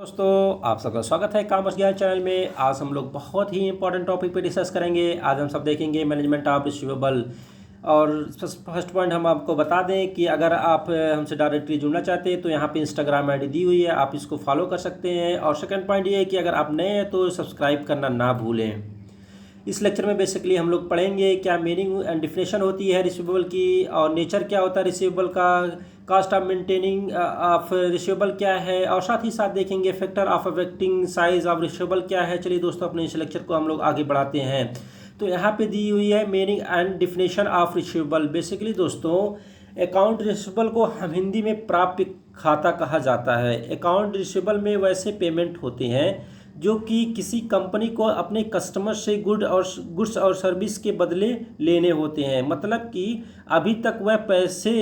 दोस्तों, आप सबका स्वागत है कॉमर्स ज्ञान चैनल में। आज हम लोग बहुत ही इंपॉर्टेंट टॉपिक पे डिस्कस करेंगे। आज हम सब देखेंगे मैनेजमेंट ऑफ रिसीवेबल। और फर्स्ट पॉइंट हम आपको बता दें कि अगर आप हमसे डायरेक्टली जुड़ना चाहते हैं तो यहाँ पे इंस्टाग्राम आईडी दी हुई है, आप इसको फॉलो कर सकते हैं। और सेकंड पॉइंट ये है कि अगर आप नए हैं तो सब्सक्राइब करना ना भूलें। इस लेक्चर में बेसिकली हम लोग पढ़ेंगे क्या मीनिंग एंड डिफिनेशन होती है रिसीवेबल की, और नेचर क्या होता है रिसीवेबल का, cost of maintaining of receivable क्या है, और साथ ही साथ देखेंगे factor of affecting size of receivable क्या है। चलिए दोस्तों, अपने इस लेक्चर को हम लोग आगे बढ़ाते हैं। तो यहाँ पे दी हुई है meaning and definition of receivable. Basically दोस्तों, अकाउंट रिसीवेबल को हम हिंदी में प्राप्य खाता कहा जाता है। अकाउंट रिसीवेबल में वैसे पेमेंट होते हैं जो कि किसी कंपनी को अपने कस्टमर से गुड्स और सर्विस के बदले लेने होते हैं। मतलब कि अभी तक वह पैसे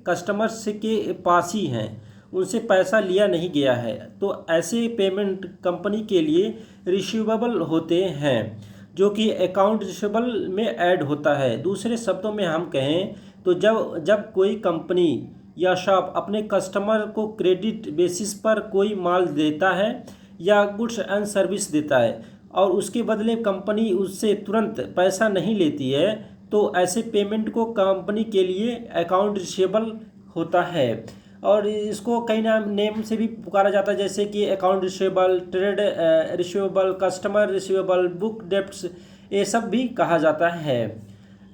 कस्टमर से के पास ही हैं, उनसे पैसा लिया नहीं गया है। तो ऐसे पेमेंट कंपनी के लिए रिसीवेबल होते हैं जो कि अकाउंट रिसीवेबल में ऐड होता है। दूसरे शब्दों में हम कहें तो जब कोई कंपनी या शॉप अपने कस्टमर को क्रेडिट बेसिस पर कोई माल देता है या गुड्स एंड सर्विस देता है और उसके बदले कंपनी उससे तुरंत पैसा नहीं लेती है, तो ऐसे पेमेंट को कंपनी के लिए अकाउंट रिसीवेबल होता है। और इसको कई नेम से भी पुकारा जाता है, जैसे कि account receivable, trade receivable, customer receivable, book debts, ये सब भी कहा जाता है।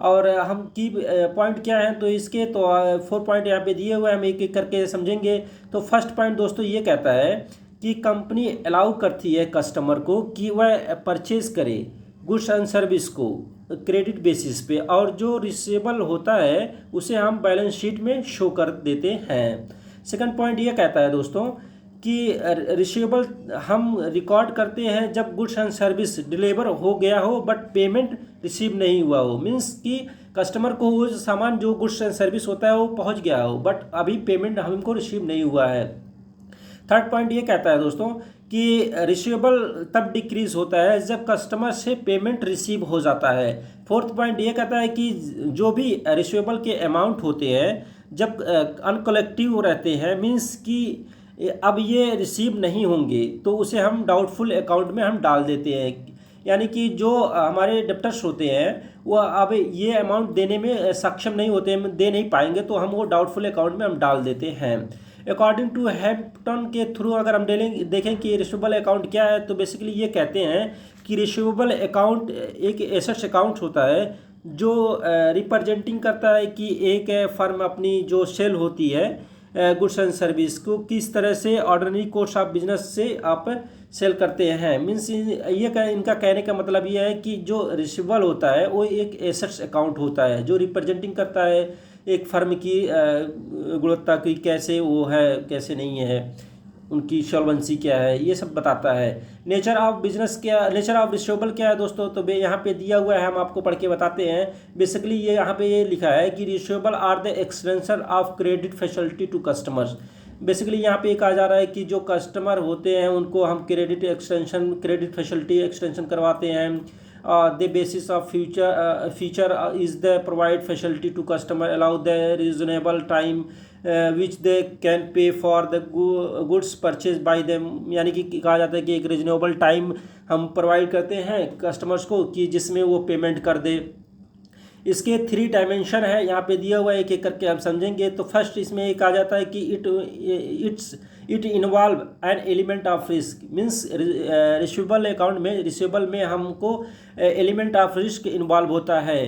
और हम की पॉइंट क्या है तो इसके तो 4 पॉइंट यहाँ पे दिए हुए हैं, हम एक एक करके समझेंगे। तो फर्स्ट पॉइंट दोस्तों ये कहता है कि कंपनी अलाउ करती है कस्टमर को कि वह परचेज करे गुड्स एंड सर्विस को क्रेडिट बेसिस पे, और जो रिसीवेबल होता है उसे हम बैलेंस शीट में शो कर देते हैं। सेकंड पॉइंट ये कहता है दोस्तों कि रिसीवेबल हम रिकॉर्ड करते हैं जब गुड्स एंड सर्विस डिलीवर हो गया हो बट पेमेंट रिसीव नहीं हुआ हो। मीन्स कि कस्टमर को वो सामान जो गुड्स एंड सर्विस होता है वो पहुंच गया हो बट अभी पेमेंट हमको रिसीव नहीं हुआ है। थर्ड पॉइंट ये कहता है दोस्तों कि रिसीवेबल तब डिक्रीज होता है जब कस्टमर से पेमेंट रिसीव हो जाता है। फोर्थ पॉइंट ये कहता है कि जो भी रिसीवेबल के अमाउंट होते हैं जब अनकलेक्टिव रहते हैं, मीन्स कि अब ये रिसीव नहीं होंगे, तो उसे हम डाउटफुल अकाउंट में हम डाल देते हैं। यानी कि जो हमारे डेप्टर्स होते हैं वो अब ये अमाउंट देने में सक्षम नहीं होते हैं, दे नहीं पाएंगे, तो हम वो डाउटफुल अकाउंट में हम डाल देते हैं। अकॉर्डिंग टू हैम्पटन के थ्रू अगर हम देखें कि रिसीवेबल अकाउंट क्या है, तो बेसिकली ये कहते हैं कि रिसीवेबल अकाउंट एक एसेट्स अकाउंट होता है जो रिप्रेजेंटिंग करता है कि एक फर्म अपनी जो सेल होती है गुड्स एंड सर्विस को किस तरह से ऑर्डिनरी कोर्स ऑफ बिजनेस से आप सेल करते हैं। मीन्स ये इनका कहने का मतलब ये है कि जो रिसीवेबल होता है वो एक एसेट्स अकाउंट होता है जो रिप्रेजेंटिंग करता है एक फर्म की गुणवत्ता की, कैसे वो है कैसे नहीं है, उनकी सॉल्वेंसी क्या है, ये सब बताता है। नेचर ऑफ बिजनेस क्या, नेचर ऑफ रिसीवेबल क्या है दोस्तों, तो यहाँ पे दिया हुआ है, हम आपको पढ़ के बताते हैं। बेसिकली ये यहाँ पे ये लिखा है कि receivable are the extension of credit facility to customers. Basically यहाँ पे कहा जा रहा है कि जो कस्टमर होते हैं उनको हम क्रेडिट फैसिलिटी एक्सटेंशन करवाते हैं। The basis of feature is the provide facility to customer, allow the reasonable time which they can pay for the goods purchased by them। यानी कि कहा जाता है कि एक रीजनेबल टाइम हम प्रोवाइड करते हैं कस्टमर्स को कि जिसमें वो पेमेंट कर दे। इसके 3 डायमेंशन है, यहाँ पे दिया हुआ है, एक एक करके हम समझेंगे। तो फर्स्ट इसमें एक आ जाता है कि it involve an element of risk. Means receivable account में, रिसीवेबल में हमको एलिमेंट ऑफ रिस्क इन्वॉल्व होता है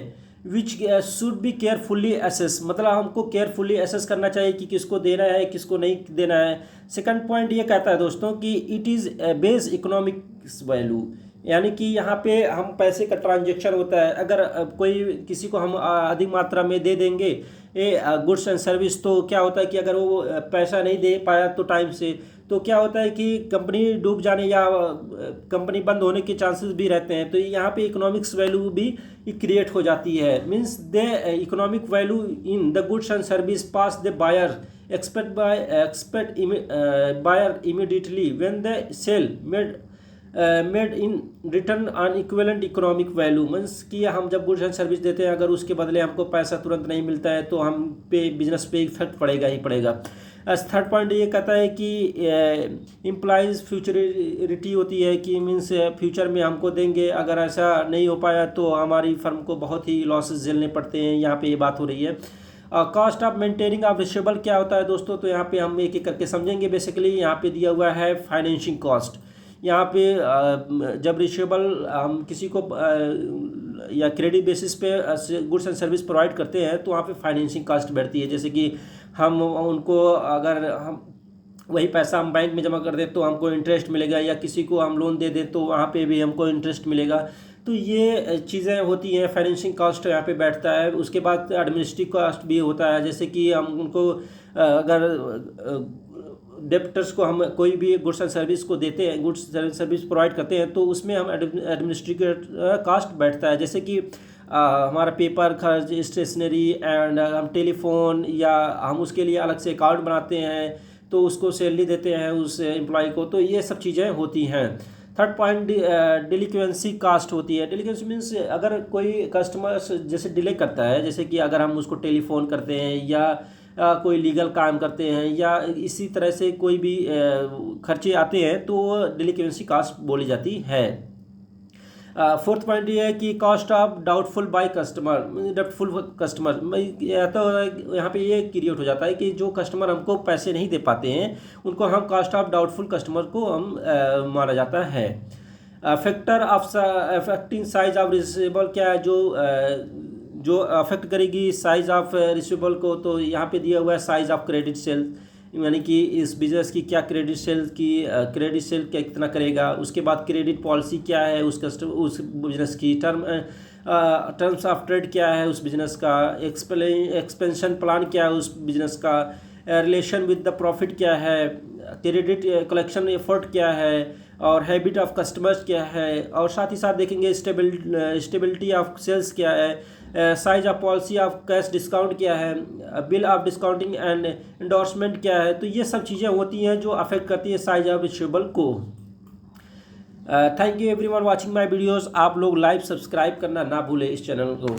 which should be carefully assess. मतलब हमको केयरफुली असेस करना चाहिए कि किसको देना है किसको नहीं देना है। सेकंड पॉइंट ये कहता है दोस्तों कि it is base economics value, यानी कि यहाँ पे हम पैसे का ट्रांजैक्शन होता है। अगर कोई किसी को हम अधिक मात्रा में दे देंगे गुड्स एंड सर्विस, तो क्या होता है कि अगर वो पैसा नहीं दे पाया तो टाइम से, तो क्या होता है कि कंपनी डूब जाने या कंपनी बंद होने के चांसेस भी रहते हैं। तो यहाँ पे इकोनॉमिक्स वैल्यू भी क्रिएट हो जाती है। Means the economic value in the goods and service pass the buyer expect buyer immediately when the sale made in return on equivalent economic value। Means कि हम जब गुड्स एंड सर्विस देते हैं, अगर उसके बदले हमको पैसा तुरंत नहीं मिलता है तो हम पे बिजनेस पे इफेक्ट पड़ेगा ही पड़ेगा। थर्ड पॉइंट ये कहता है कि एम्प्लॉइज़ फ्यूचरिटी होती है कि मीन्स फ्यूचर में हमको देंगे, अगर ऐसा नहीं हो पाया तो हमारी फर्म को बहुत ही लॉसेस झेलने पड़ते हैं। यहाँ पे ये बात हो रही है। Cost of maintaining of receivable क्या होता है दोस्तों, तो यहाँ पे हम एक एक करके समझेंगे। बेसिकली यहाँ पे दिया हुआ है फाइनेंशिंग कॉस्ट। यहाँ पे जब रिसीवेबल हम किसी को या क्रेडिट बेसिस पे गुड्स एंड सर्विस प्रोवाइड करते हैं तो वहाँ पे फाइनेंशिंग कॉस्ट बैठती है। जैसे कि हम उनको अगर हम वही पैसा हम बैंक में जमा कर दें तो हमको इंटरेस्ट मिलेगा, या किसी को हम लोन दे दें तो वहाँ पे भी हमको इंटरेस्ट मिलेगा। तो ये चीज़ें होती हैं, फाइनेंशिंग कॉस्ट यहाँ पे बैठता है। उसके बाद एडमिनिस्ट्रेटिव कॉस्ट भी होता है, जैसे कि हम उनको अगर डेप्टर्स को हम कोई भी गुड्स एंड सर्विस को देते हैं, गुड्स सर्विस प्रोवाइड करते हैं तो उसमें हम एडमिनिस्ट्रेटिव कॉस्ट बैठता है। जैसे कि हमारा पेपर खर्च, स्टेशनरी एंड हम टेलीफोन, या हम उसके लिए अलग से अकाउंट बनाते हैं तो उसको सैलरी देते हैं उस एम्प्लॉय को, तो ये सब चीज़ें होती हैं। थर्ड पॉइंट डिलिक्वेंसी कास्ट होती है। डिलिक्वेंसी मीन्स अगर कोई कस्टमर जैसे डिले करता है, जैसे कि अगर हम उसको टेलीफोन करते हैं या कोई लीगल काम करते हैं या इसी तरह से कोई भी खर्चे आते हैं तो डिलिक्वेंसी कास्ट बोली जाती है। फोर्थ पॉइंट ये है कि cost of doubtful by customer, doubtful customer तो यहाँ पे ये क्रिएट हो जाता है कि जो कस्टमर हमको पैसे नहीं दे पाते हैं उनको हम कॉस्ट ऑफ डाउटफुल कस्टमर को हम माना जाता है। Factor of affecting size of receivable क्या है, जो अफेक्ट करेगी साइज ऑफ रिसीवेबल को, तो यहाँ पे दिया हुआ है साइज ऑफ क्रेडिट सेल, यानी कि इस बिजनेस की क्या क्रेडिट सेल क्या कितना करेगा। उसके बाद क्रेडिट पॉलिसी क्या है उस बिजनेस की, टर्म्स ऑफ ट्रेड क्या है उस बिजनेस का, एक्सपेंशन प्लान क्या है उस बिजनेस का, रिलेशन विद द प्रॉफिट क्या है, क्रेडिट कलेक्शन एफर्ट क्या है, और हैबिट ऑफ कस्टमर्स क्या है, और साथ ही साथ देखेंगे स्टेबिलिटी ऑफ सेल्स क्या है, size of policy of cash discount क्या है, bill of discounting and endorsement क्या है। तो ये सब चीज़ें होती हैं जो अफेक्ट करती है साइज ऑफ रिसीवेबल को। Thank you everyone watching my videos. आप लोग लाइव सब्सक्राइब करना ना भूलें इस चैनल को।